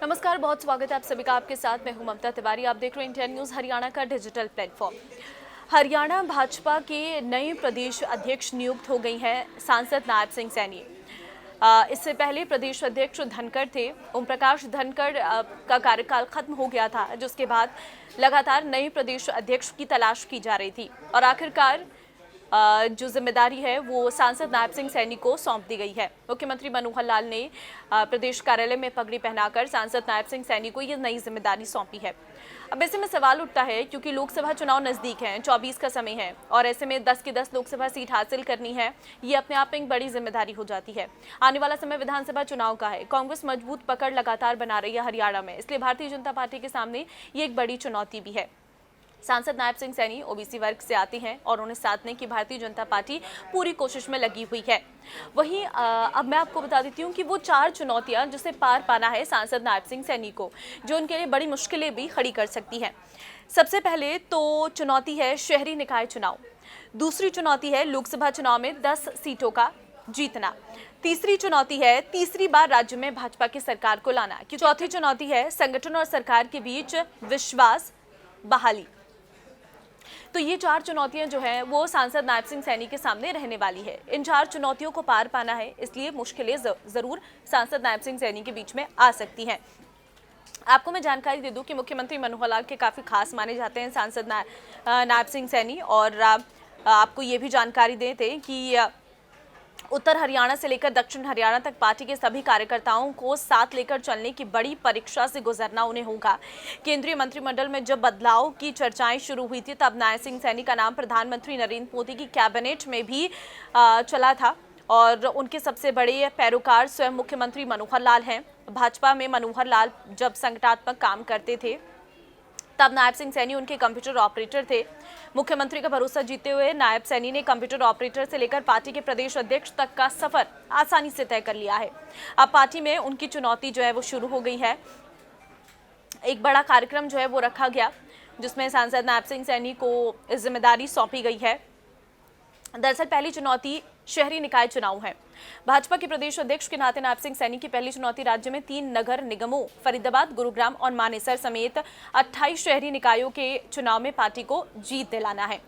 नमस्कार, बहुत स्वागत है आप सभी का। आपके साथ मैं हूं ममता तिवारी। आप देख रहे हैं इंडिया न्यूज़ हरियाणा का डिजिटल प्लेटफॉर्म। हरियाणा भाजपा के नए प्रदेश अध्यक्ष नियुक्त हो गई हैं सांसद नायब सिंह सैनी। इससे पहले प्रदेश अध्यक्ष धनखड़ थे। ओम प्रकाश धनखड़ का कार्यकाल खत्म हो गया था, जिसके बाद लगातार नए प्रदेश अध्यक्ष की तलाश की जा रही थी और आखिरकार जो जिम्मेदारी है वो सांसद नायब सिंह सैनी को सौंप दी गई है। मुख्यमंत्री मनोहर लाल ने प्रदेश कार्यालय में पगड़ी पहनाकर सांसद नायब सिंह सैनी को ये नई जिम्मेदारी सौंपी है। अब ऐसे में सवाल उठता है, क्योंकि लोकसभा चुनाव नजदीक हैं, 24 का समय है और ऐसे में 10 की 10 लोकसभा सीट हासिल करनी है, ये अपने आप में एक बड़ी जिम्मेदारी हो जाती है। आने वाला समय विधानसभा चुनाव का है। कांग्रेस मजबूत पकड़ लगातार बना रही है हरियाणा में, इसलिए भारतीय जनता पार्टी के सामने ये एक बड़ी चुनौती भी है। सांसद नायब सिंह सैनी ओबीसी वर्ग से आते हैं और उन्हें साधने की भारतीय जनता पार्टी पूरी कोशिश में लगी हुई है। वहीं अब मैं आपको बता देती हूं कि वो 4 चुनौतियां जिसे पार पाना है सांसद नायब सिंह सैनी को, जो उनके लिए बड़ी मुश्किलें भी खड़ी कर सकती हैं। सबसे पहले तो चुनौती है शहरी निकाय चुनाव। दूसरी चुनौती है लोकसभा चुनाव में 10 सीटों का जीतना। तीसरी चुनौती है तीसरी बार राज्य में भाजपा की सरकार को लाना। चौथी चुनौती है संगठन और सरकार के बीच विश्वास बहाली। तो ये 4 चुनौतियां जो हैं वो सांसद नायब सिंह सैनी के सामने रहने वाली है। इन 4 चुनौतियों को पार पाना है, इसलिए मुश्किलें जरूर सांसद नायब सिंह सैनी के बीच में आ सकती हैं। आपको मैं जानकारी दे दूं कि मुख्यमंत्री मनोहर लाल के काफ़ी खास माने जाते हैं सांसद नायब सिंह सैनी। और आपको ये भी जानकारी देते कि उत्तर हरियाणा से लेकर दक्षिण हरियाणा तक पार्टी के सभी कार्यकर्ताओं को साथ लेकर चलने की बड़ी परीक्षा से गुजरना उन्हें होगा। केंद्रीय मंत्रिमंडल में जब बदलाव की चर्चाएं शुरू हुई थी, तब नायब सिंह सैनी का नाम प्रधानमंत्री नरेंद्र मोदी की कैबिनेट में भी चला था और उनके सबसे बड़े पैरोकार स्वयं मुख्यमंत्री मनोहर लाल हैं। भाजपा में मनोहर लाल जब संगठनात्मक काम करते थे, तब नायब सिंह सैनी उनके कंप्यूटर ऑपरेटर थे। मुख्यमंत्री का भरोसा जीतते हुए नायब सैनी ने कंप्यूटर ऑपरेटर से लेकर पार्टी के प्रदेश अध्यक्ष तक का सफर आसानी से तय कर लिया है। अब पार्टी में उनकी चुनौती जो है वो शुरू हो गई है। एक बड़ा कार्यक्रम जो है वो रखा गया, जिसमें सांसद नायब सिंह सैनी को जिम्मेदारी सौंपी गई है। दरअसल पहली चुनौती शहरी निकाय चुनाव है। भाजपा के प्रदेश अध्यक्ष के नाते नायब सिंह सैनी की पहली चुनौती राज्य में 3 नगर निगमों फरीदाबाद, गुरुग्राम और मानेसर समेत 28 शहरी निकायों के चुनाव में पार्टी को जीत दिलाना है।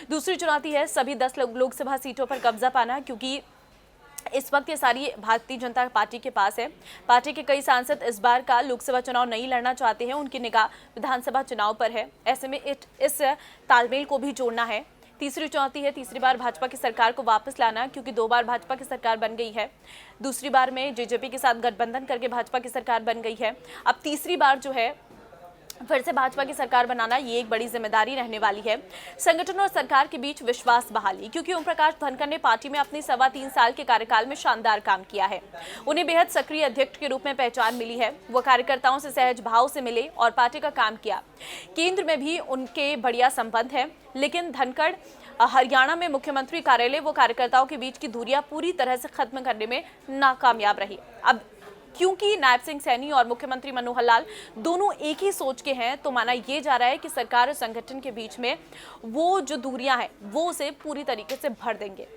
दूसरी चुनौती है सभी 10 लोकसभा सीटों पर कब्जा पाना, क्योंकि इस वक्त ये सारी भारतीय जनता पार्टी के पास है। पार्टी के कई सांसद इस बार का लोकसभा चुनाव नहीं लड़ना चाहते हैं, उनकी निगाह विधानसभा चुनाव पर है। ऐसे में इस तालमेल को भी जोड़ना है। तीसरी चुनौती है तीसरी बार भाजपा की सरकार को वापस लाना, क्योंकि 2 बार भाजपा की सरकार बन गई है। दूसरी बार में जेजेपी के साथ गठबंधन करके भाजपा की सरकार बन गई है। अब तीसरी बार जो है फिर से भाजपा की सरकार बनाना, ये एक बड़ी जिम्मेदारी रहने वाली है। संगठन और सरकार के बीच विश्वास बहाली, क्योंकि ओम प्रकाश धनखड़ ने पार्टी में अपने 3.25 साल के कार्यकाल में शानदार काम किया है। उन्हें बेहद सक्रिय अध्यक्ष के रूप में पहचान मिली है। वो कार्यकर्ताओं से सहज भाव से मिले और पार्टी का काम किया। केंद्र में भी उनके बढ़िया संबंध है, लेकिन धनखड़ हरियाणा में मुख्यमंत्री कार्यालय वो कार्यकर्ताओं के बीच की दूरियां पूरी तरह से खत्म करने में नाकामयाब रही। अब क्योंकि नायब सिंह सैनी और मुख्यमंत्री मनोहर लाल दोनों एक ही सोच के हैं, तो माना यह जा रहा है कि सरकार और संगठन के बीच में वो जो दूरियां हैं वो उसे पूरी तरीके से भर देंगे।